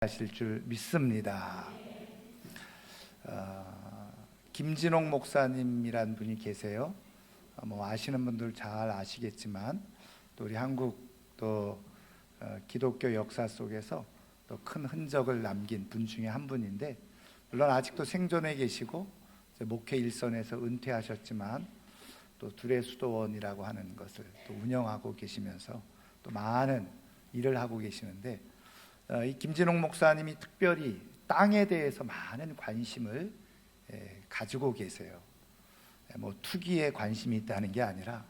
하실 줄 믿습니다. 김진홍 목사님이란 분이 계세요. 아시는 분들 잘 아시겠지만 또 우리 한국 또 기독교 역사 속에서 또 큰 흔적을 남긴 분 중에 한 분인데, 물론 아직도 생존해 계시고 목회 일선에서 은퇴하셨지만 또 두레수도원이라고 하는 것을 또 운영하고 계시면서 또 많은 일을 하고 계시는데, 이 김진홍 목사님이 특별히 땅에 대해서 많은 관심을 가지고 계세요. 투기에 관심이 있다는 게 아니라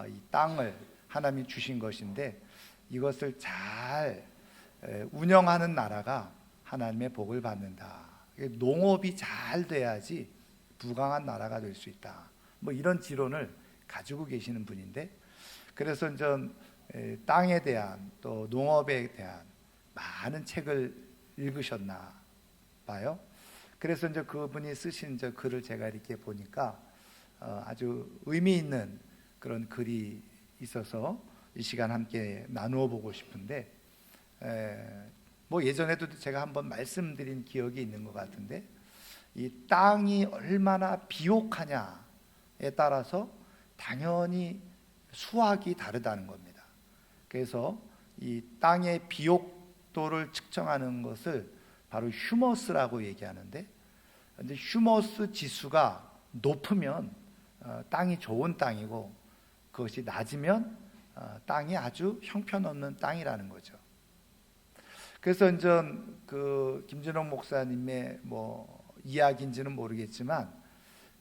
이 땅을 하나님이 주신 것인데 이것을 잘 운영하는 나라가 하나님의 복을 받는다. 농업이 잘 돼야지 부강한 나라가 될 수 있다. 이런 지론을 가지고 계시는 분인데, 그래서 땅에 대한 또 농업에 대한 많은 책을 읽으셨나 봐요. 그래서 그분이 쓰신 글을 제가 이렇게 보니까 아주 의미 있는 그런 글이 있어서 이 시간 함께 나누어 보고 싶은데, 예전에도 제가 한번 말씀드린 기억이 있는 것 같은데, 이 땅이 얼마나 비옥하냐에 따라서 당연히 수확이 다르다는 겁니다. 그래서 이 땅의 비옥도를 측정하는 것을 바로 휴머스라고 얘기하는데, 근데 휴머스 지수가 높으면 땅이 좋은 땅이고, 그것이 낮으면 땅이 아주 형편없는 땅이라는 거죠. 그래서 그 김진홍 목사님의 이야기인지는 모르겠지만,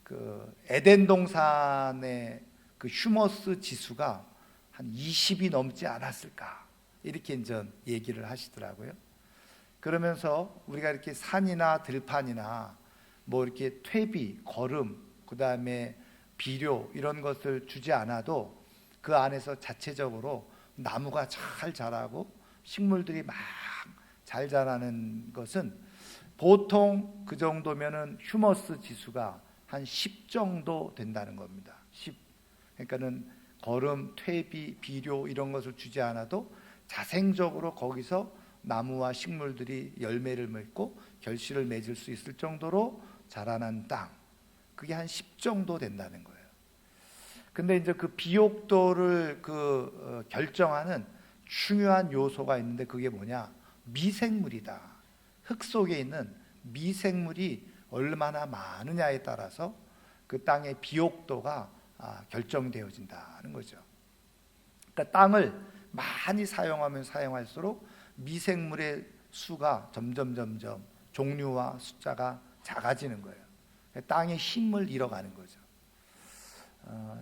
그 에덴 동산의 그 휴머스 지수가 한 20이 넘지 않았을까, 이렇게 얘기를 하시더라고요. 그러면서 우리가 이렇게 산이나 들판이나 이렇게 퇴비, 거름, 그 다음에 비료 이런 것을 주지 않아도 그 안에서 자체적으로 나무가 잘 자라고 식물들이 막 잘 자라는 것은 보통 그 정도면은 휴머스 지수가 한 10 정도 된다는 겁니다. 10. 그러니까는 거름, 퇴비, 비료 이런 것을 주지 않아도 자생적으로 거기서 나무와 식물들이 열매를 맺고 결실을 맺을 수 있을 정도로 자라난 땅, 그게 한 10 정도 된다는 거예요. 근데 그 비옥도를 결정하는 중요한 요소가 있는데, 그게 뭐냐? 미생물이다. 흙 속에 있는 미생물이 얼마나 많으냐에 따라서 그 땅의 비옥도가 결정되어진다는 거죠. 그러니까 땅을 많이 사용하면 사용할수록 미생물의 수가 점점 종류와 숫자가 작아지는 거예요. 땅의 힘을 잃어가는 거죠.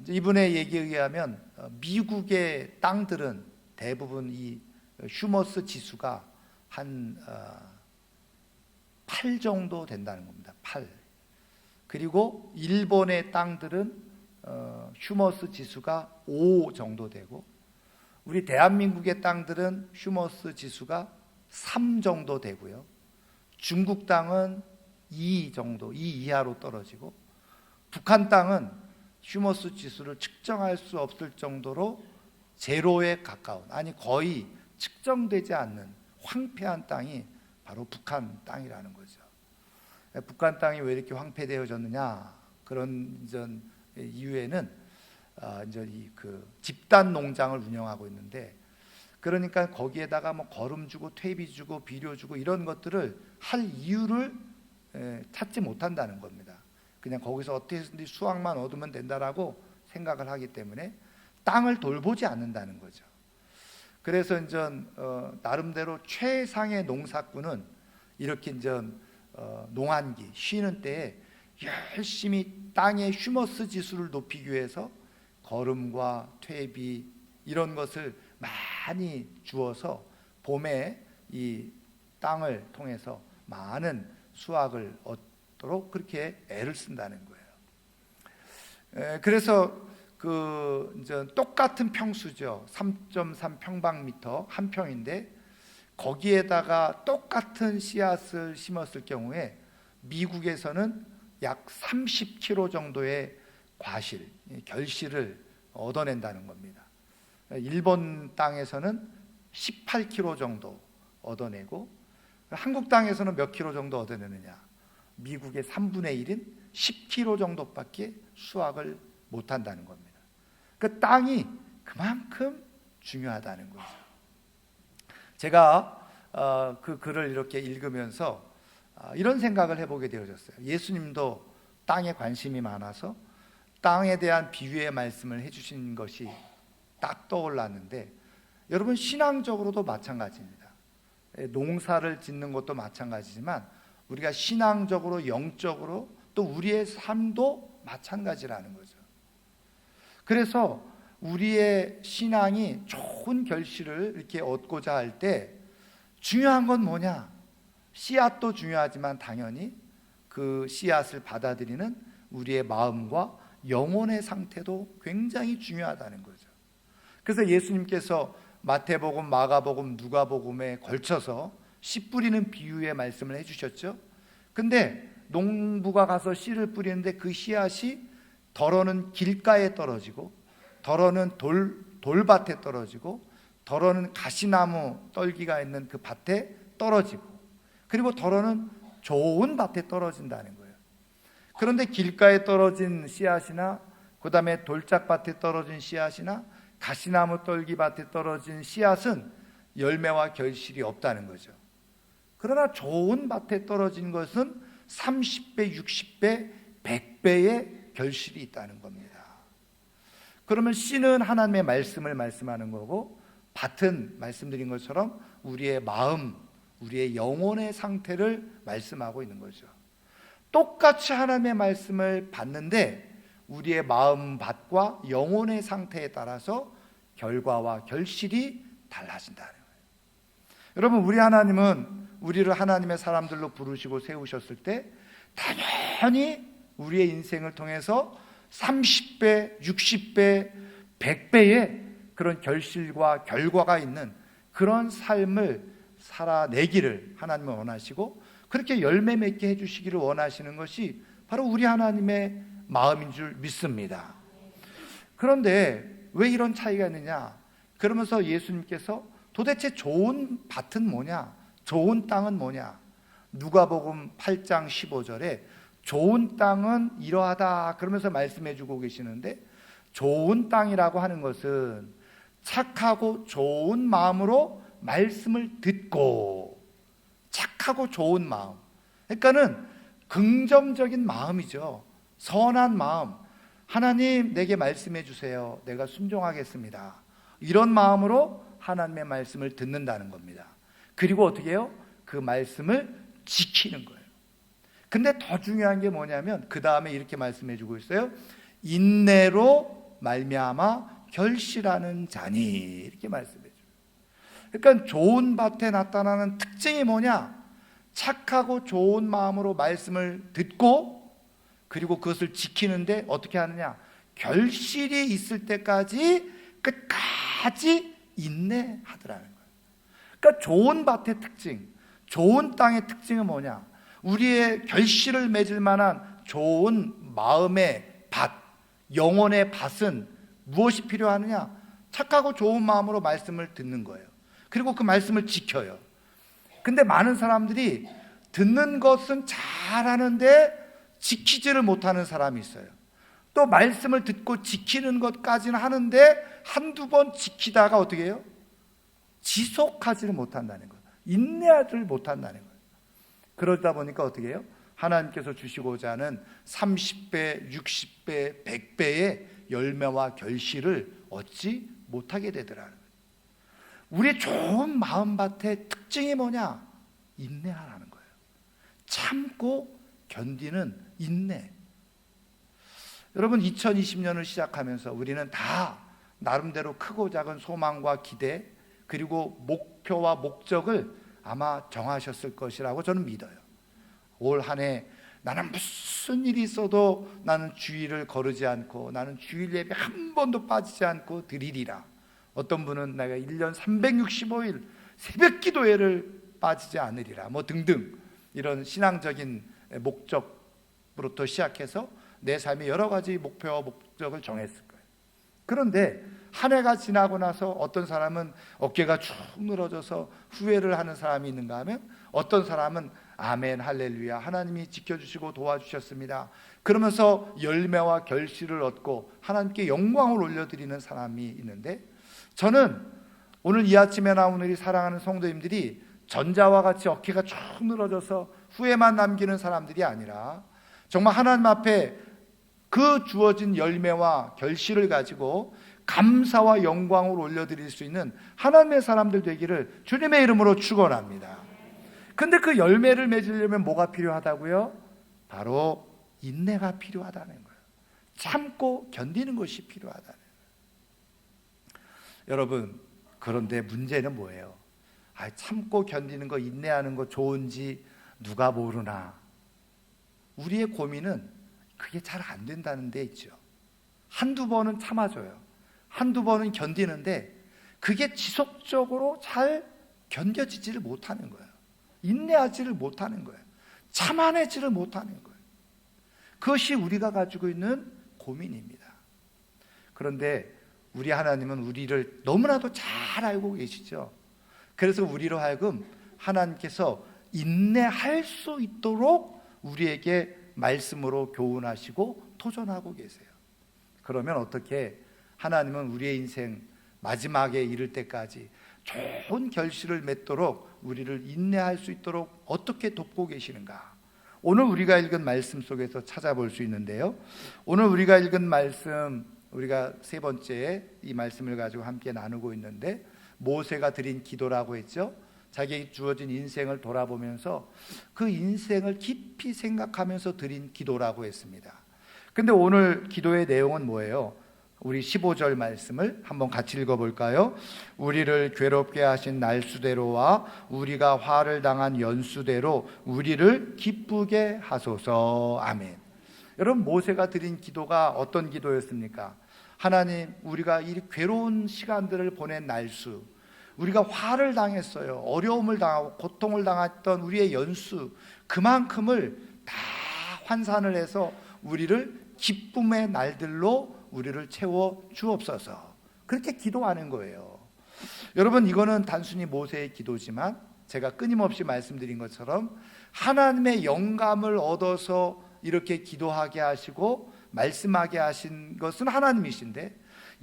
이분의 얘기에 의하면 미국의 땅들은 대부분 이 휴머스 지수가 한 8 정도 된다는 겁니다. 8. 그리고 일본의 땅들은 휴머스 지수가 5 정도 되고, 우리 대한민국의 땅들은 휴머스 지수가 3 정도 되고요. 중국 땅은 2 정도, 2 이하로 떨어지고, 북한 땅은 휴머스 지수를 측정할 수 없을 정도로 제로에 가까운, 아니 거의 측정되지 않는 황폐한 땅이 바로 북한 땅이라는 거죠. 북한 땅이 왜 이렇게 황폐되어졌느냐? 그런 이유에는 그 집단 농장을 운영하고 있는데, 그러니까 거기에다가 거름 주고 퇴비 주고 비료 주고 이런 것들을 할 이유를 찾지 못한다는 겁니다. 그냥 거기서 어떻게든지 수확만 얻으면 된다라고 생각을 하기 때문에 땅을 돌보지 않는다는 거죠. 그래서 나름대로 최상의 농사꾼은 이렇게 농한기 쉬는 때에 열심히 땅의 휴머스 지수를 높이기 위해서 거름과 퇴비 이런 것을 많이 주어서 봄에 이 땅을 통해서 많은 수확을 얻도록 그렇게 애를 쓴다는 거예요. 그래서 똑같은 평수죠. 3.3 평방미터 한 평인데, 거기에다가 똑같은 씨앗을 심었을 경우에 미국에서는 약 30kg 정도의 결실을 얻어낸다는 겁니다. 일본 땅에서는 18kg 정도 얻어내고, 한국 땅에서는 몇 킬로 정도 얻어내느냐? 미국의 3분의 1인 10킬로 정도밖에 수확을 못한다는 겁니다. 그 땅이 그만큼 중요하다는 거죠. 제가 그 글을 이렇게 읽으면서 이런 생각을 해보게 되어졌어요. 예수님도 땅에 관심이 많아서 땅에 대한 비유의 말씀을 해주신 것이 딱 떠올랐는데, 여러분 신앙적으로도 마찬가지입니다. 농사를 짓는 것도 마찬가지지만 우리가 신앙적으로 영적으로 또 우리의 삶도 마찬가지라는 거죠. 그래서 우리의 신앙이 좋은 결실을 이렇게 얻고자 할 때 중요한 건 뭐냐? 씨앗도 중요하지만 당연히 그 씨앗을 받아들이는 우리의 마음과 영혼의 상태도 굉장히 중요하다는 거죠. 그래서 예수님께서 마태복음, 마가복음, 누가복음에 걸쳐서 씨 뿌리는 비유의 말씀을 해주셨죠. 근데 농부가 가서 씨를 뿌리는데 그 씨앗이 덜어는 길가에 떨어지고, 덜어는 돌밭에 떨어지고, 덜어는 가시나무 떨기가 있는 그 밭에 떨어지고, 그리고 덜어는 좋은 밭에 떨어진다는 거예요. 그런데 길가에 떨어진 씨앗이나 그 다음에 돌짝밭에 떨어진 씨앗이나 가시나무 떨기밭에 떨어진 씨앗은 열매와 결실이 없다는 거죠. 그러나 좋은 밭에 떨어진 것은 30배, 60배, 100배의 결실이 있다는 겁니다. 그러면 씨는 하나님의 말씀을 말씀하는 거고, 밭은 말씀드린 것처럼 우리의 마음, 우리의 영혼의 상태를 말씀하고 있는 거죠. 똑같이 하나님의 말씀을 받는데 우리의 마음 밭과 영혼의 상태에 따라서 결과와 결실이 달라진다는 거예요. 여러분, 우리 하나님은 우리를 하나님의 사람들로 부르시고 세우셨을 때 당연히 우리의 인생을 통해서 30배, 60배, 100배의 그런 결실과 결과가 있는 그런 삶을 살아내기를 하나님은 원하시고, 그렇게 열매 맺게 해주시기를 원하시는 것이 바로 우리 하나님의 마음인 줄 믿습니다. 그런데 왜 이런 차이가 있느냐? 그러면서 예수님께서 도대체 좋은 밭은 뭐냐? 좋은 땅은 뭐냐? 누가복음 8장 15절에 좋은 땅은 이러하다 그러면서 말씀해 주고 계시는데, 좋은 땅이라고 하는 것은 착하고 좋은 마음으로 말씀을 듣고, 착하고 좋은 마음, 그러니까는 긍정적인 마음이죠. 선한 마음. 하나님 내게 말씀해 주세요. 내가 순종하겠습니다. 이런 마음으로 하나님의 말씀을 듣는다는 겁니다. 그리고 어떻게 해요? 그 말씀을 지키는 거예요. 근데 더 중요한 게 뭐냐면 그 다음에 이렇게 말씀해 주고 있어요. 인내로 말미암아 결실하는 자니, 이렇게 말씀해 줘요. 그러니까 좋은 밭에 나타나는 특징이 뭐냐? 착하고 좋은 마음으로 말씀을 듣고, 그리고 그것을 지키는데 어떻게 하느냐? 결실이 있을 때까지 끝까지 인내하더라는 거예요. 그러니까 좋은 밭의 특징, 좋은 땅의 특징은 뭐냐? 우리의 결실을 맺을 만한 좋은 마음의 밭, 영혼의 밭은 무엇이 필요하느냐? 착하고 좋은 마음으로 말씀을 듣는 거예요. 그리고 그 말씀을 지켜요. 근데 많은 사람들이 듣는 것은 잘하는데 지키지를 못하는 사람이 있어요. 또 말씀을 듣고 지키는 것까지는 하는데 한두 번 지키다가 어떻게 해요? 지속하지를 못한다는 거예요. 인내하지를 못한다는 거예요. 그러다 보니까 어떻게 해요? 하나님께서 주시고자 하는 30배, 60배, 100배의 열매와 결실을 얻지 못하게 되더라는 거예요. 우리의 좋은 마음밭의 특징이 뭐냐? 인내하라는 거예요. 참고 견디는 인내. 여러분, 2020년을 시작하면서 우리는 다 나름대로 크고 작은 소망과 기대, 그리고 목표와 목적을 아마 정하셨을 것이라고 저는 믿어요. 올 한 해 나는 무슨 일이 있어도 나는 주일을 거르지 않고, 나는 주일 예배 한 번도 빠지지 않고 드리리라. 어떤 분은 내가 1년 365일 새벽 기도회를 빠지지 않으리라, 뭐 등등 이런 신앙적인 목적부터 시작해서 내 삶의 여러 가지 목표와 목적을 정했을 거예요. 그런데 한 해가 지나고 나서 어떤 사람은 어깨가 축 늘어져서 후회를 하는 사람이 있는가 하면 어떤 사람은 아멘 할렐루야 하나님이 지켜주시고 도와주셨습니다 그러면서 열매와 결실을 얻고 하나님께 영광을 올려드리는 사람이 있는데, 저는 오늘 이 아침에 나온 우리 사랑하는 성도님들이 전자와 같이 어깨가 쭉 늘어져서 후회만 남기는 사람들이 아니라 정말 하나님 앞에 그 주어진 열매와 결실을 가지고 감사와 영광을 올려드릴 수 있는 하나님의 사람들 되기를 주님의 이름으로 축원합니다. 근데 그 열매를 맺으려면 뭐가 필요하다고요? 바로 인내가 필요하다는 거예요. 참고 견디는 것이 필요하다는 거예요. 여러분, 그런데 문제는 뭐예요? 참고 견디는 거, 인내하는 거 좋은지 누가 모르나. 우리의 고민은 그게 잘 안 된다는 데 있죠. 한두 번은 참아줘요. 한두 번은 견디는데 그게 지속적으로 잘 견뎌지지를 못하는 거예요. 인내하지를 못하는 거예요. 참아내지를 못하는 거예요. 그것이 우리가 가지고 있는 고민입니다. 그런데 우리 하나님은 우리를 너무나도 잘 알고 계시죠. 그래서 우리로 하여금 하나님께서 인내할 수 있도록 우리에게 말씀으로 교훈하시고 토전하고 계세요. 그러면 어떻게 하나님은 우리의 인생 마지막에 이를 때까지 좋은 결실을 맺도록 우리를 인내할 수 있도록 어떻게 돕고 계시는가? 오늘 우리가 읽은 말씀 속에서 찾아볼 수 있는데요, 오늘 우리가 읽은 말씀, 우리가 세 번째 이 말씀을 가지고 함께 나누고 있는데, 모세가 드린 기도라고 했죠. 자기에게 주어진 인생을 돌아보면서 그 인생을 깊이 생각하면서 드린 기도라고 했습니다. 근데 오늘 기도의 내용은 뭐예요? 우리 15절 말씀을 한번 같이 읽어볼까요? 우리를 괴롭게 하신 날수대로와 우리가 화를 당한 연수대로 우리를 기쁘게 하소서. 아멘. 여러분, 모세가 드린 기도가 어떤 기도였습니까? 하나님, 우리가 이 괴로운 시간들을 보낸 날수, 우리가 화를 당했어요. 어려움을 당하고 고통을 당했던 우리의 연수, 그만큼을 다 환산을 해서 우리를 기쁨의 날들로 우리를 채워 주옵소서. 그렇게 기도하는 거예요. 여러분, 이거는 단순히 모세의 기도지만 제가 끊임없이 말씀드린 것처럼 하나님의 영감을 얻어서 이렇게 기도하게 하시고 말씀하게 하신 것은 하나님이신데,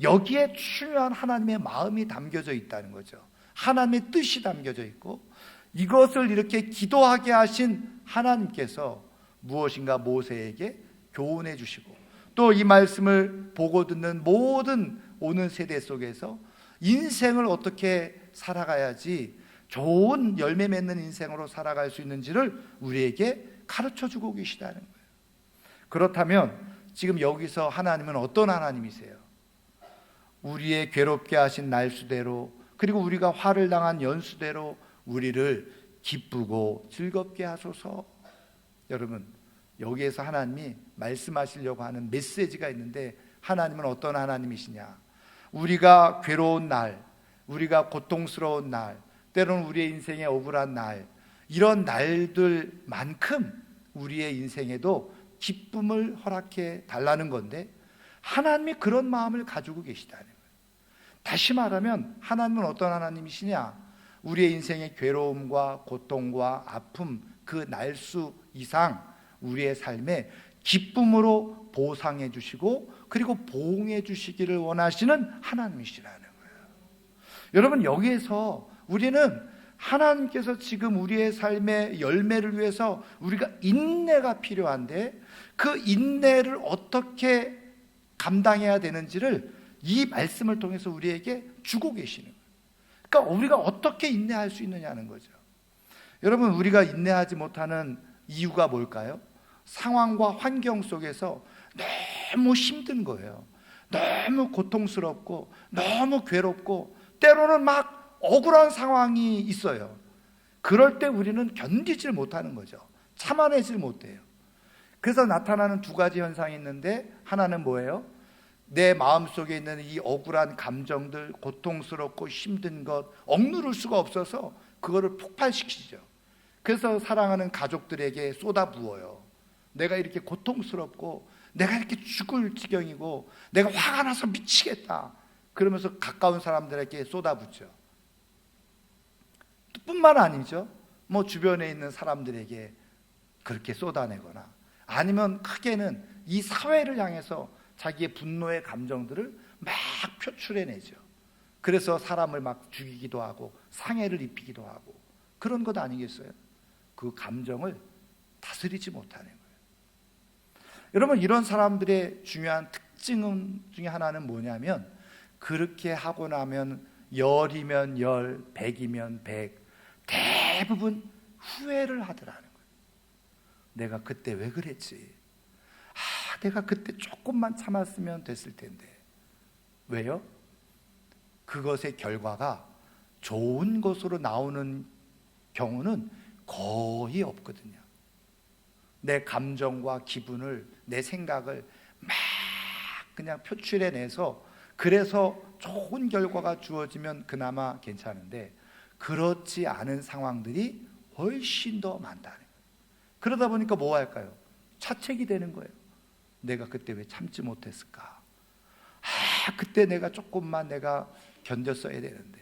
여기에 중요한 하나님의 마음이 담겨져 있다는 거죠. 하나님의 뜻이 담겨져 있고, 이것을 이렇게 기도하게 하신 하나님께서 무엇인가 모세에게 교훈해 주시고, 또 이 말씀을 보고 듣는 모든 오는 세대 속에서 인생을 어떻게 살아가야지 좋은 열매 맺는 인생으로 살아갈 수 있는지를 우리에게 가르쳐 주고 계시다는 거예요. 그렇다면 지금 여기서 하나님은 어떤 하나님이세요? 우리의 괴롭게 하신 날수대로, 그리고 우리가 화를 당한 연수대로 우리를 기쁘고 즐겁게 하소서. 여러분, 여기에서 하나님이 말씀하시려고 하는 메시지가 있는데, 하나님은 어떤 하나님이시냐? 우리가 괴로운 날, 우리가 고통스러운 날, 때로는 우리의 인생에 억울한 날, 이런 날들만큼 우리의 인생에도 기쁨을 허락해 달라는 건데, 하나님이 그런 마음을 가지고 계시다는 거예요. 다시 말하면 하나님은 어떤 하나님이시냐? 우리의 인생의 괴로움과 고통과 아픔, 그 날수 이상 우리의 삶에 기쁨으로 보상해 주시고, 그리고 보응해 주시기를 원하시는 하나님이시라는 거예요. 여러분, 여기에서 우리는 하나님께서 지금 우리의 삶의 열매를 위해서 우리가 인내가 필요한데, 그 인내를 어떻게 감당해야 되는지를 이 말씀을 통해서 우리에게 주고 계시는 거예요. 그러니까 우리가 어떻게 인내할 수 있느냐는 거죠. 여러분, 우리가 인내하지 못하는 이유가 뭘까요? 상황과 환경 속에서 너무 힘든 거예요. 너무 고통스럽고 너무 괴롭고 때로는 막 억울한 상황이 있어요. 그럴 때 우리는 견디질 못하는 거죠. 참아내질 못해요. 그래서 나타나는 두 가지 현상이 있는데, 하나는 뭐예요? 내 마음속에 있는 이 억울한 감정들, 고통스럽고 힘든 것, 억누를 수가 없어서 그거를 폭발시키죠. 그래서 사랑하는 가족들에게 쏟아부어요. 내가 이렇게 고통스럽고 내가 이렇게 죽을 지경이고 내가 화가 나서 미치겠다. 그러면서 가까운 사람들에게 쏟아붓죠. 뿐만 아니죠. 뭐 주변에 있는 사람들에게 그렇게 쏟아내거나, 아니면 크게는 이 사회를 향해서 자기의 분노의 감정들을 막 표출해내죠. 그래서 사람을 막 죽이기도 하고 상해를 입히기도 하고 그런 것 아니겠어요? 그 감정을 다스리지 못하는 거예요. 여러분, 이런 사람들의 중요한 특징 중에 하나는 뭐냐면, 그렇게 하고 나면 열이면 열, 백이면 백, 대부분 후회를 하더라는 거예요. 내가 그때 왜 그랬지? 내가 그때 조금만 참았으면 됐을 텐데. 왜요? 그것의 결과가 좋은 것으로 나오는 경우는 거의 없거든요. 내 감정과 기분을, 내 생각을 막 그냥 표출해내서 그래서 좋은 결과가 주어지면 그나마 괜찮은데, 그렇지 않은 상황들이 훨씬 더 많다는 거예요. 그러다 보니까 뭐 할까요? 자책이 되는 거예요. 내가 그때 왜 참지 못했을까? 그때 내가 조금만 내가 견뎠어야 되는데.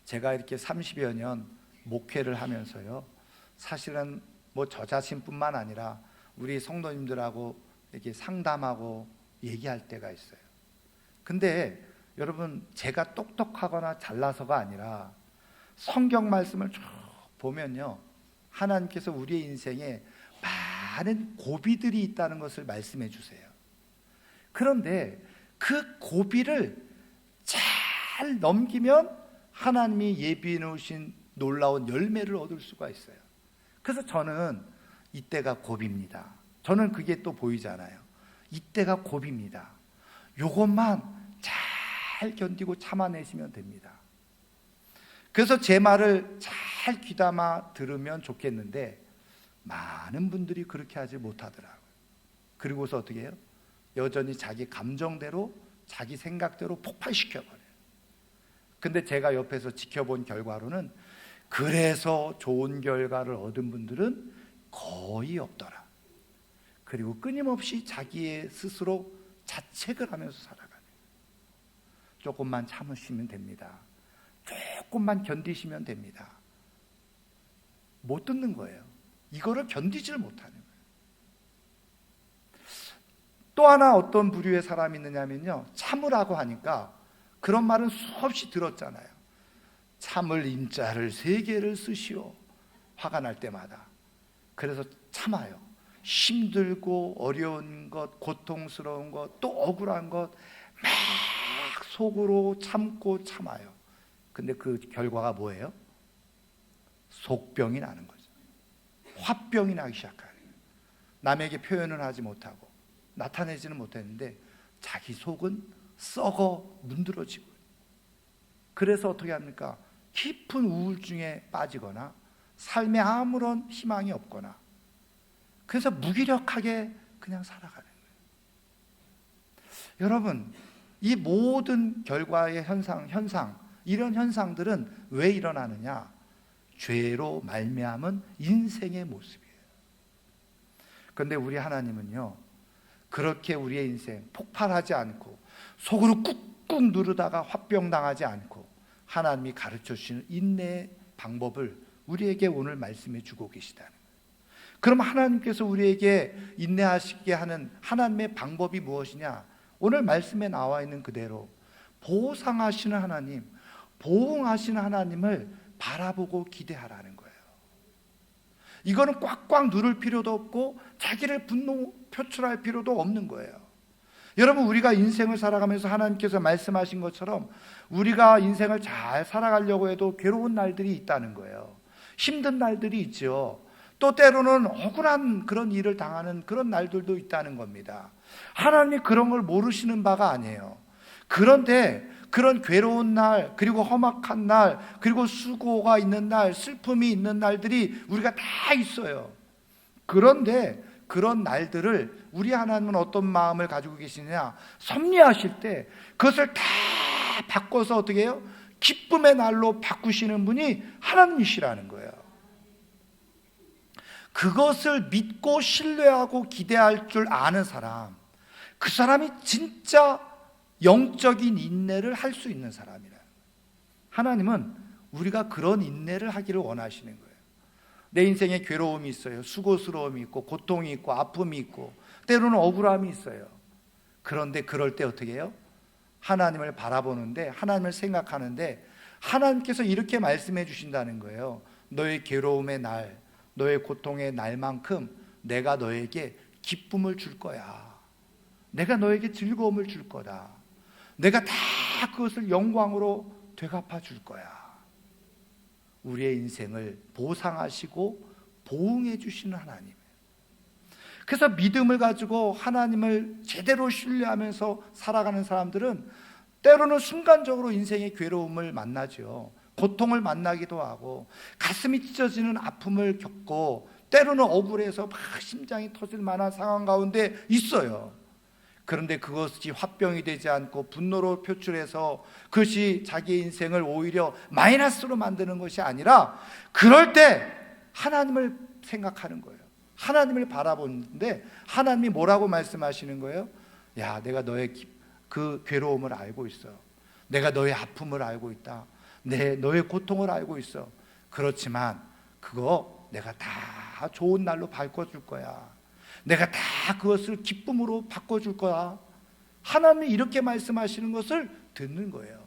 제가 이렇게 30여 년 목회를 하면서요, 사실은 뭐 저 자신뿐만 아니라 우리 성도님들하고 이렇게 상담하고 얘기할 때가 있어요. 근데 여러분, 제가 똑똑하거나 잘나서가 아니라 성경 말씀을 쭉 보면요, 하나님께서 우리의 인생에 많은 고비들이 있다는 것을 말씀해 주세요. 그런데 그 고비를 잘 넘기면 하나님이 예비해 놓으신 놀라운 열매를 얻을 수가 있어요. 그래서 저는 이때가 고비입니다. 저는 그게 또 보이잖아요. 이때가 고비입니다. 요것만 잘 견디고 참아내시면 됩니다. 그래서 제 말을 잘 귀담아 들으면 좋겠는데, 많은 분들이 그렇게 하지 못하더라고요. 그리고서 어떻게 해요? 여전히 자기 감정대로, 자기 생각대로 폭발시켜버려요. 근데 제가 옆에서 지켜본 결과로는 그래서 좋은 결과를 얻은 분들은 거의 없더라. 그리고 끊임없이 자기의 스스로 자책을 하면서 살아가는 거예요. 조금만 참으시면 됩니다. 조금만 견디시면 됩니다. 못 듣는 거예요. 이거를 견디지를 못하는 거예요. 또 하나 어떤 부류의 사람이 있느냐면요, 참으라고 하니까 그런 말은 수없이 들었잖아요. 참을 임자를 3개를 쓰시오. 화가 날 때마다. 그래서 참아요. 힘들고 어려운 것, 고통스러운 것, 또 억울한 것 막 속으로 참고 참아요. 근데 그 결과가 뭐예요? 속병이 나는 거죠. 화병이 나기 시작해요. 남에게 표현은 하지 못하고 나타내지는 못했는데 자기 속은 썩어 문드러지고, 그래서 어떻게 합니까? 깊은 우울증에 빠지거나 삶에 아무런 희망이 없거나, 그래서 무기력하게 그냥 살아가는 거예요. 여러분, 이 모든 결과의 현상, 이런 현상들은 왜 일어나느냐? 죄로 말미암은 인생의 모습이에요. 그런데 우리 하나님은요, 그렇게 우리의 인생 폭발하지 않고 속으로 꾹꾹 누르다가 화병당하지 않고 하나님이 가르쳐 주시는 인내의 방법을 우리에게 오늘 말씀해 주고 계시다는 거예요. 그럼 하나님께서 우리에게 인내하시게 하는 하나님의 방법이 무엇이냐? 오늘 말씀에 나와 있는 그대로 보상하시는 하나님, 보응하시는 하나님을 바라보고 기대하라는 거예요. 이거는 꽉꽉 누를 필요도 없고 자기를 분노 표출할 필요도 없는 거예요. 여러분, 우리가 인생을 살아가면서 하나님께서 말씀하신 것처럼 우리가 인생을 잘 살아가려고 해도 괴로운 날들이 있다는 거예요. 힘든 날들이 있죠. 또 때로는 억울한 그런 일을 당하는 그런 날들도 있다는 겁니다. 하나님이 그런 걸 모르시는 바가 아니에요. 그런데 그런 괴로운 날, 그리고 험악한 날, 그리고 수고가 있는 날, 슬픔이 있는 날들이 우리가 다 있어요. 그런데 그런 날들을 우리 하나님은 어떤 마음을 가지고 계시느냐? 섭리하실 때 그것을 다 바꿔서 어떻게 해요? 기쁨의 날로 바꾸시는 분이 하나님이시라는 거예요. 그것을 믿고 신뢰하고 기대할 줄 아는 사람, 그 사람이 진짜 영적인 인내를 할 수 있는 사람이라. 하나님은 우리가 그런 인내를 하기를 원하시는 거예요. 내 인생에 괴로움이 있어요. 수고스러움이 있고 고통이 있고 아픔이 있고 때로는 억울함이 있어요. 그런데 그럴 때 어떻게 해요? 하나님을 바라보는데, 하나님을 생각하는데 하나님께서 이렇게 말씀해 주신다는 거예요. 너의 괴로움의 날, 너의 고통의 날만큼 내가 너에게 기쁨을 줄 거야. 내가 너에게 즐거움을 줄 거다. 내가 다 그것을 영광으로 되갚아 줄 거야. 우리의 인생을 보상하시고 보응해 주시는 하나님. 그래서 믿음을 가지고 하나님을 제대로 신뢰하면서 살아가는 사람들은 때로는 순간적으로 인생의 괴로움을 만나죠. 고통을 만나기도 하고 가슴이 찢어지는 아픔을 겪고 때로는 억울해서 막 심장이 터질 만한 상황 가운데 있어요. 그런데 그것이 화병이 되지 않고 분노로 표출해서 그것이 자기의 인생을 오히려 마이너스로 만드는 것이 아니라, 그럴 때 하나님을 생각하는 거예요. 하나님을 바라보는데 하나님이 뭐라고 말씀하시는 거예요? 야, 내가 너의 그 괴로움을 알고 있어. 내가 너의 아픔을 알고 있다. 너의 고통을 알고 있어. 그렇지만 그거 내가 다 좋은 날로 바꿔줄 거야. 내가 다 그것을 기쁨으로 바꿔줄 거야. 하나님이 이렇게 말씀하시는 것을 듣는 거예요.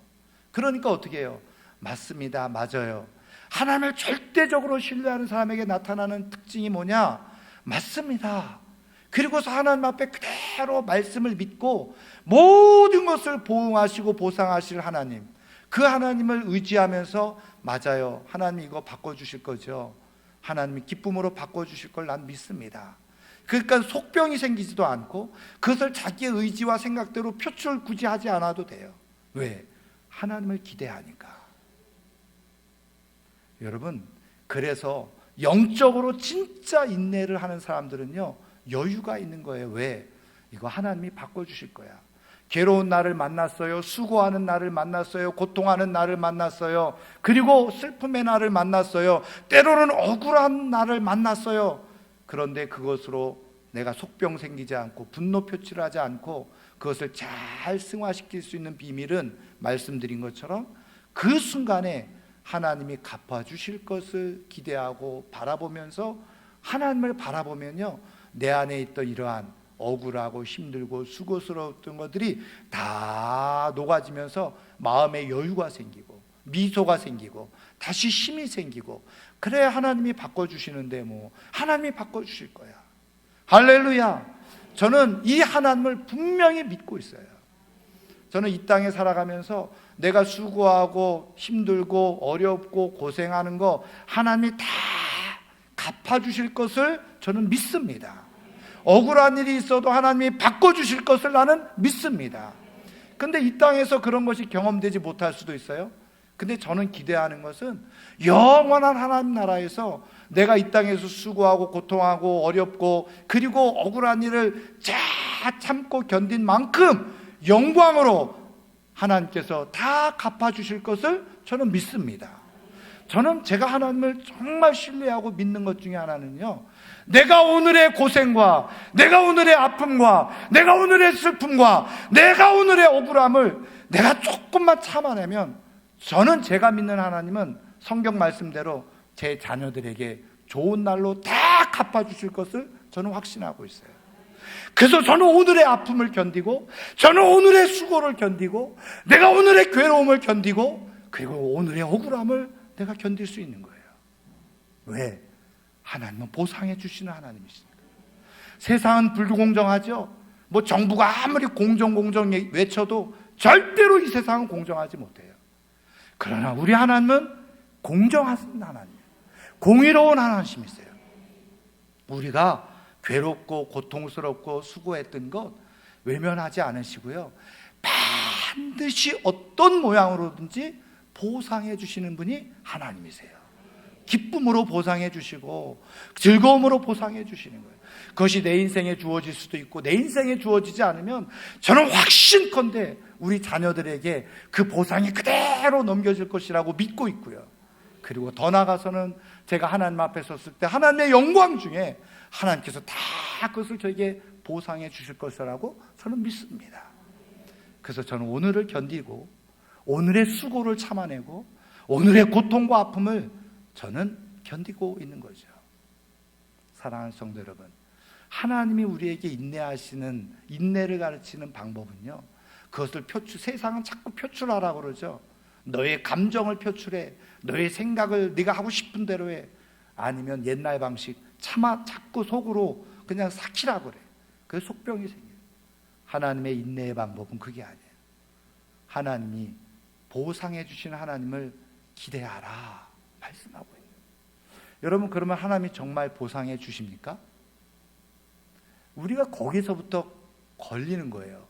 그러니까 어떻게 해요? 맞습니다. 맞아요. 하나님을 절대적으로 신뢰하는 사람에게 나타나는 특징이 뭐냐? 맞습니다. 그리고서 하나님 앞에 그대로 말씀을 믿고 모든 것을 보응하시고 보상하실 하나님, 그 하나님을 의지하면서 맞아요. 하나님 이거 바꿔주실 거죠. 하나님이 기쁨으로 바꿔주실 걸 난 믿습니다. 그러니까 속병이 생기지도 않고 그것을 자기의 의지와 생각대로 표출 굳이 하지 않아도 돼요. 왜? 하나님을 기대하니까. 여러분, 그래서 영적으로 진짜 인내를 하는 사람들은요, 여유가 있는 거예요. 왜? 이거 하나님이 바꿔주실 거야. 괴로운 나를 만났어요. 수고하는 나를 만났어요. 고통하는 나를 만났어요. 그리고 슬픔의 나를 만났어요. 때로는 억울한 나를 만났어요. 그런데 그것으로 내가 속병 생기지 않고 분노 표출하지 않고 그것을 잘 승화시킬 수 있는 비밀은 말씀드린 것처럼 그 순간에 하나님이 갚아주실 것을 기대하고 바라보면서, 하나님을 바라보면요, 내 안에 있던 이러한 억울하고 힘들고 수고스러웠던 것들이 다 녹아지면서 마음에 여유가 생기고 미소가 생기고 다시 힘이 생기고, 그래야 하나님이 바꿔주시는데 뭐 하나님이 바꿔주실 거야. 할렐루야. 저는 이 하나님을 분명히 믿고 있어요. 저는 이 땅에 살아가면서 내가 수고하고 힘들고 어렵고 고생하는 거 하나님이 다 갚아주실 것을 저는 믿습니다. 억울한 일이 있어도 하나님이 바꿔주실 것을 나는 믿습니다. 근데 이 땅에서 그런 것이 경험되지 못할 수도 있어요. 근데 저는 기대하는 것은 영원한 하나님 나라에서 내가 이 땅에서 수고하고 고통하고 어렵고 그리고 억울한 일을 잘 참고 견딘 만큼 영광으로 하나님께서 다 갚아주실 것을 저는 믿습니다. 저는 제가 하나님을 정말 신뢰하고 믿는 것 중에 하나는요, 내가 오늘의 고생과 내가 오늘의 아픔과 내가 오늘의 슬픔과 내가 오늘의 억울함을 내가 조금만 참아내면, 저는 제가 믿는 하나님은 성경 말씀대로 제 자녀들에게 좋은 날로 다 갚아주실 것을 저는 확신하고 있어요. 그래서 저는 오늘의 아픔을 견디고, 저는 오늘의 수고를 견디고, 내가 오늘의 괴로움을 견디고, 그리고 오늘의 억울함을 내가 견딜 수 있는 거예요. 왜? 하나님은 보상해 주시는 하나님이시니까. 세상은 불공정하죠. 뭐 정부가 아무리 공정 외쳐도 절대로 이 세상은 공정하지 못해요. 그러나 우리 하나님은 공정하신 하나님, 공의로운 하나님이세요. 우리가 괴롭고 고통스럽고 수고했던 것 외면하지 않으시고요, 반드시 어떤 모양으로든지 보상해 주시는 분이 하나님이세요. 기쁨으로 보상해 주시고 즐거움으로 보상해 주시는 거예요. 그것이 내 인생에 주어질 수도 있고 내 인생에 주어지지 않으면 저는 확신컨대 우리 자녀들에게 그 보상이 그대로 넘겨질 것이라고 믿고 있고요. 그리고 더 나아가서는 제가 하나님 앞에 섰을 때 하나님의 영광 중에 하나님께서 다 그것을 저에게 보상해 주실 것이라고 저는 믿습니다. 그래서 저는 오늘을 견디고 오늘의 수고를 참아내고 오늘의 고통과 아픔을 저는 견디고 있는 거죠. 사랑하는 성도 여러분, 하나님이 우리에게 인내를 가르치는 방법은요, 그것을 세상은 자꾸 표출하라고 그러죠. 너의 감정을 표출해, 너의 생각을 네가 하고 싶은 대로 해. 아니면 옛날 방식 자꾸 속으로 그냥 삭히라고 그래. 그래서 속병이 생겨요. 하나님의 인내의 방법은 그게 아니에요. 하나님이 보상해 주시는 하나님을 기대하라 말씀하고 있는 거예요. 여러분, 그러면 하나님이 정말 보상해 주십니까? 우리가 거기서부터 걸리는 거예요.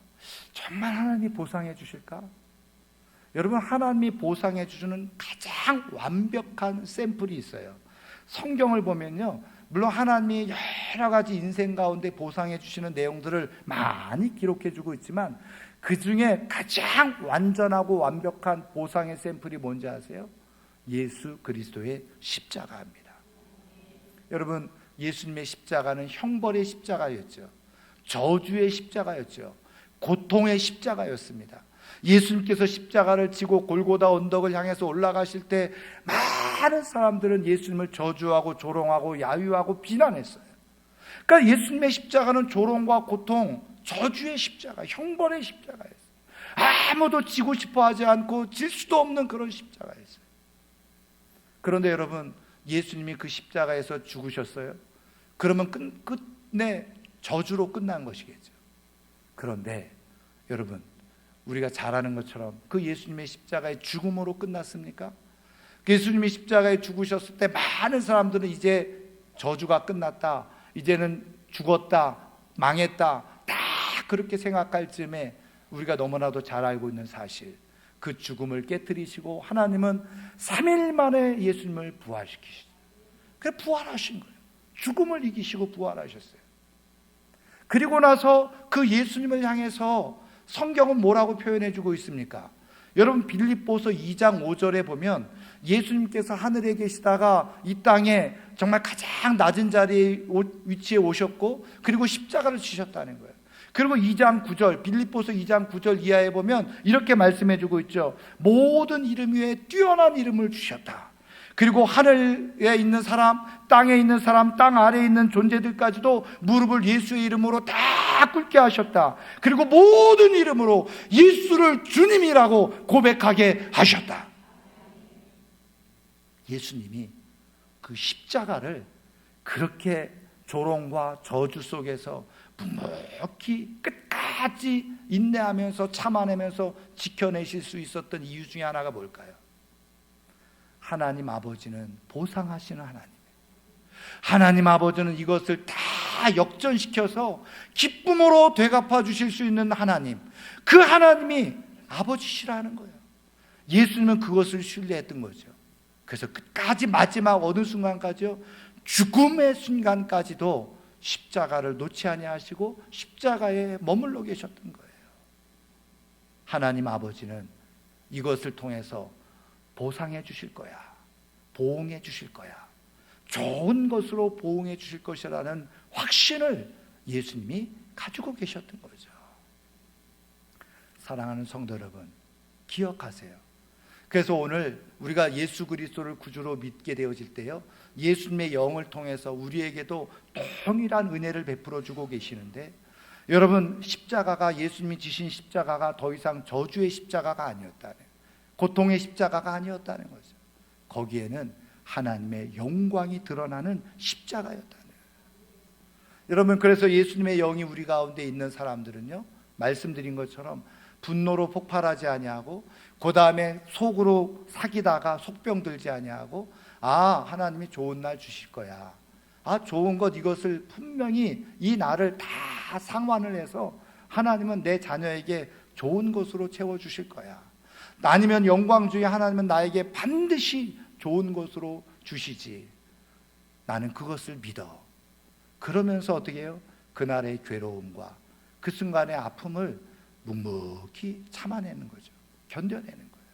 정말 하나님이 보상해 주실까? 여러분, 하나님이 보상해 주시는 가장 완벽한 샘플이 있어요. 성경을 보면요, 물론 하나님이 여러 가지 인생 가운데 보상해 주시는 내용들을 많이 기록해 주고 있지만 그 중에 가장 완전하고 완벽한 보상의 샘플이 뭔지 아세요? 예수 그리스도의 십자가입니다. 여러분, 예수님의 십자가는 형벌의 십자가였죠. 저주의 십자가였죠. 고통의 십자가였습니다. 예수님께서 십자가를 지고 골고다 언덕을 향해서 올라가실 때 많은 사람들은 예수님을 저주하고 조롱하고 야유하고 비난했어요. 그러니까 예수님의 십자가는 조롱과 고통, 저주의 십자가, 형벌의 십자가였어요. 아무도 지고 싶어 하지 않고 질 수도 없는 그런 십자가였어요. 그런데 여러분, 예수님이 그 십자가에서 죽으셨어요. 그러면 끝내 저주로 끝난 것이겠죠. 그런데 여러분, 우리가 잘 아는 것처럼 그 예수님의 십자가의 죽음으로 끝났습니까? 예수님이 십자가에 죽으셨을 때 많은 사람들은 이제 저주가 끝났다, 이제는 죽었다, 망했다, 다 그렇게 생각할 즈음에 우리가 너무나도 잘 알고 있는 사실, 그 죽음을 깨뜨리시고 하나님은 3일 만에 예수님을 부활시키시죠. 그래, 부활하신 거예요. 죽음을 이기시고 부활하셨어요. 그리고 나서 그 예수님을 향해서 성경은 뭐라고 표현해주고 있습니까? 여러분, 빌립보서 2장 5절에 보면 예수님께서 하늘에 계시다가 이 땅에 정말 가장 낮은 자리에 위치에 오셨고 그리고 십자가를 지셨다는 거예요. 그리고 2장 9절, 빌립보서 2장 9절 이하에 보면 이렇게 말씀해주고 있죠. 모든 이름 위에 뛰어난 이름을 주셨다. 그리고 하늘에 있는 사람, 땅에 있는 사람, 땅 아래에 있는 존재들까지도 무릎을 예수의 이름으로 다 꿇게 하셨다. 그리고 모든 이름으로 예수를 주님이라고 고백하게 하셨다. 예수님이 그 십자가를 그렇게 조롱과 저주 속에서 묵묵히 끝까지 인내하면서 참아내면서 지켜내실 수 있었던 이유 중에 하나가 뭘까요? 하나님 아버지는 보상하시는 하나님, 하나님 아버지는 이것을 다 역전시켜서 기쁨으로 되갚아 주실 수 있는 하나님, 그 하나님이 아버지시라는 거예요. 예수님은 그것을 신뢰했던 거죠. 그래서 끝까지, 마지막 어느 순간까지요, 죽음의 순간까지도 십자가를 놓지 아니하시고 십자가에 머물러 계셨던 거예요. 하나님 아버지는 이것을 통해서 보상해 주실 거야, 보응해 주실 거야, 좋은 것으로 보응해 주실 것이라는 확신을 예수님이 가지고 계셨던 거죠. 사랑하는 성도 여러분, 기억하세요. 그래서 오늘 우리가 예수 그리스도를 구주로 믿게 되어질 때요, 예수님의 영을 통해서 우리에게도 동일한 은혜를 베풀어 주고 계시는데, 여러분, 십자가가, 예수님이 지신 십자가가 더 이상 저주의 십자가가 아니었다는, 고통의 십자가가 아니었다는 거죠. 거기에는 하나님의 영광이 드러나는 십자가였다는 거예요. 여러분, 그래서 예수님의 영이 우리 가운데 있는 사람들은요, 말씀드린 것처럼 분노로 폭발하지 아니하고, 그 다음에 속으로 사귀다가 속병 들지 아니하고, 아, 하나님이 좋은 날 주실 거야, 아, 좋은 것, 이것을 분명히 이 날을 다 상환을 해서 하나님은 내 자녀에게 좋은 것으로 채워주실 거야, 아니면 영광 중에 하나님은 나에게 반드시 좋은 것으로 주시지, 나는 그것을 믿어. 그러면서 어떻게 해요? 그날의 괴로움과 그 순간의 아픔을 묵묵히 참아내는 거죠. 견뎌내는 거예요.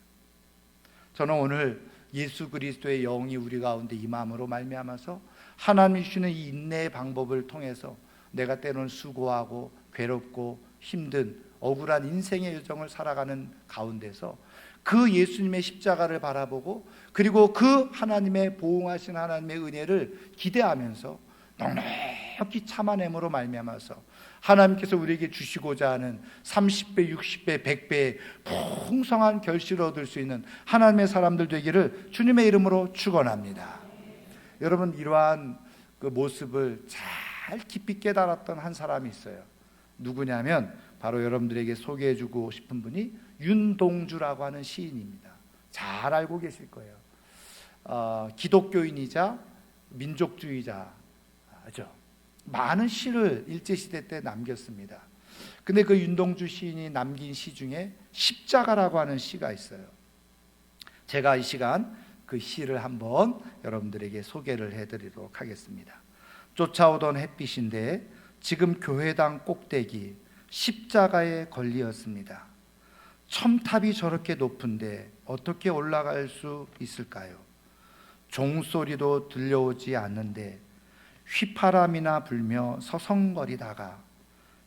저는 오늘 예수 그리스도의 영이 우리 가운데 임함으로 말미암아서 하나님이 주시는 이 인내의 방법을 통해서 내가 때로는 수고하고 괴롭고 힘든 억울한 인생의 여정을 살아가는 가운데서 그 예수님의 십자가를 바라보고 그리고 그 하나님의 보응하신 하나님의 은혜를 기대하면서 넉넉히 참아냄으로 말미암아서 하나님께서 우리에게 주시고자 하는 30배, 60배, 100배의 풍성한 결실을 얻을 수 있는 하나님의 사람들 되기를 주님의 이름으로 축원합니다. 여러분, 이러한 그 모습을 잘 깊이 깨달았던 한 사람이 있어요. 누구냐면 바로 여러분들에게 소개해주고 싶은 분이 윤동주라고 하는 시인입니다. 잘 알고 계실 거예요. 기독교인이자 민족주의자죠. 많은 시를 일제시대 때 남겼습니다. 근데 그 윤동주 시인이 남긴 시 중에 십자가라고 하는 시가 있어요. 제가 이 시간 그 시를 한번 여러분들에게 소개를 해드리도록 하겠습니다. 쫓아오던 햇빛인데 지금 교회당 꼭대기 십자가에 걸리었습니다. 첨탑이 저렇게 높은데 어떻게 올라갈 수 있을까요? 종소리도 들려오지 않는데 휘파람이나 불며 서성거리다가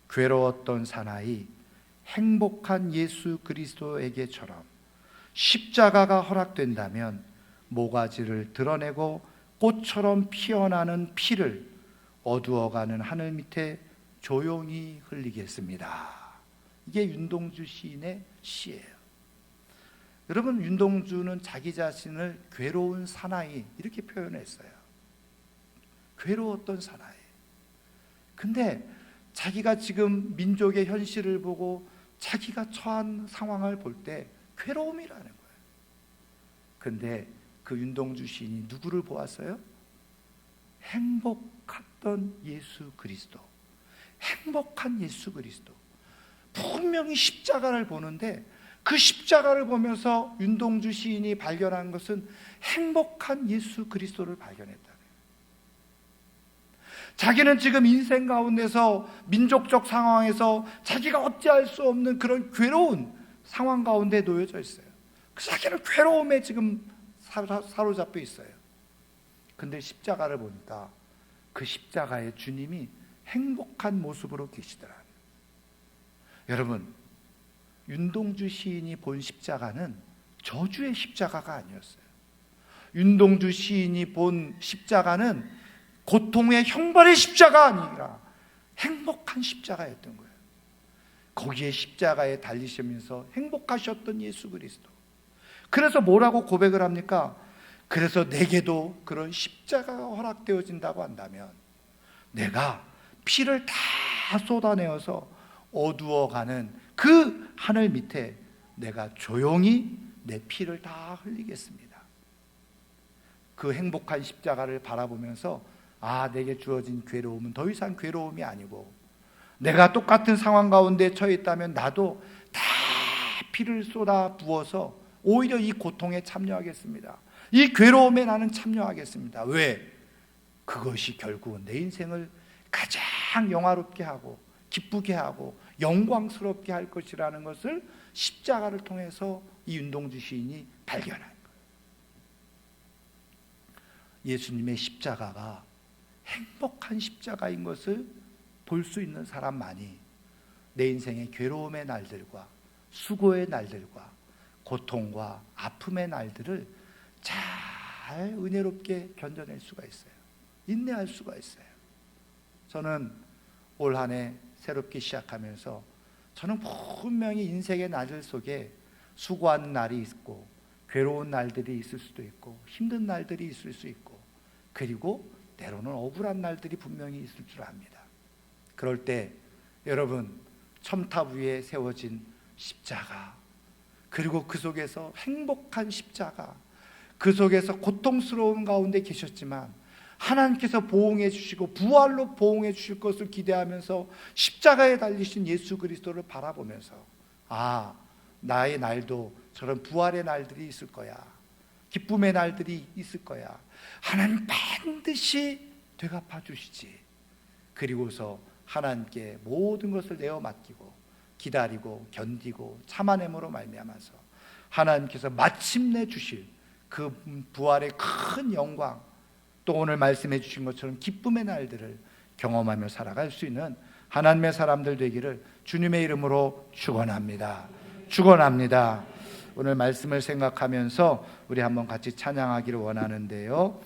괴로웠던 사나이 행복한 예수 그리스도에게처럼 십자가가 허락된다면 모가지를 드러내고 꽃처럼 피어나는 피를 어두워가는 하늘 밑에 조용히 흘리겠습니다. 이게 윤동주 시인의 시예요. 여러분, 윤동주는 자기 자신을 괴로운 사나이 이렇게 표현했어요. 괴로웠던 사나이. 근데 자기가 지금 민족의 현실을 보고 자기가 처한 상황을 볼 때 괴로움이라는 거예요. 근데 그 윤동주 시인이 누구를 보았어요? 행복했던 예수 그리스도. 행복한 예수 그리스도. 분명히 십자가를 보는데 그 십자가를 보면서 윤동주 시인이 발견한 것은 행복한 예수 그리스도를 발견했다. 자기는 지금 인생 가운데서 민족적 상황에서 자기가 어찌할 수 없는 그런 괴로운 상황 가운데 놓여져 있어요. 자기는 괴로움에 지금 사로잡혀 있어요. 근데 십자가를 보니까 그 십자가에 주님이 행복한 모습으로 계시더라. 여러분, 윤동주 시인이 본 십자가는 저주의 십자가가 아니었어요. 윤동주 시인이 본 십자가는 고통의 형벌의 십자가 아니라 행복한 십자가였던 거예요. 거기에 십자가에 달리시면서 행복하셨던 예수 그리스도. 그래서 뭐라고 고백을 합니까? 그래서 내게도 그런 십자가가 허락되어진다고 한다면 내가 피를 다 쏟아내어서 어두워가는 그 하늘 밑에 내가 조용히 내 피를 다 흘리겠습니다. 그 행복한 십자가를 바라보면서 내게 주어진 괴로움은 더 이상 괴로움이 아니고 내가 똑같은 상황 가운데 처해 있다면 나도 다 피를 쏟아 부어서 오히려 이 고통에 참여하겠습니다. 이 괴로움에 나는 참여하겠습니다. 왜? 그것이 결국은 내 인생을 가장 영화롭게 하고 기쁘게 하고 영광스럽게 할 것이라는 것을 십자가를 통해서 이 윤동주 시인이 발견한 거예요. 예수님의 십자가가 행복한 십자가인 것을 볼 수 있는 사람만이 내 인생의 괴로움의 날들과 수고의 날들과 고통과 아픔의 날들을 잘 은혜롭게 견뎌낼 수가 있어요. 인내할 수가 있어요. 저는 올 한 해 새롭게 시작하면서 저는 분명히 인생의 날들 속에 수고하는 날이 있고 괴로운 날들이 있을 수도 있고 힘든 날들이 있을 수 있고 그리고 때로는 억울한 날들이 분명히 있을 줄 압니다. 그럴 때 여러분, 첨탑 위에 세워진 십자가, 그리고 그 속에서 행복한 십자가, 그 속에서 고통스러운 가운데 계셨지만 하나님께서 보응해 주시고 부활로 보응해 주실 것을 기대하면서 십자가에 달리신 예수 그리스도를 바라보면서 나의 날도 저런 부활의 날들이 있을 거야. 기쁨의 날들이 있을 거야. 하나님 반드시 되갚아 주시지. 그리고서 하나님께 모든 것을 내어 맡기고 기다리고 견디고 참아냄으로 말미암아서 하나님께서 마침내 주실 그 부활의 큰 영광, 또 오늘 말씀해 주신 것처럼 기쁨의 날들을 경험하며 살아갈 수 있는 하나님의 사람들 되기를 주님의 이름으로 축원합니다. 축원합니다. 오늘 말씀을 생각하면서 우리 한번 같이 찬양하기를 원하는데요.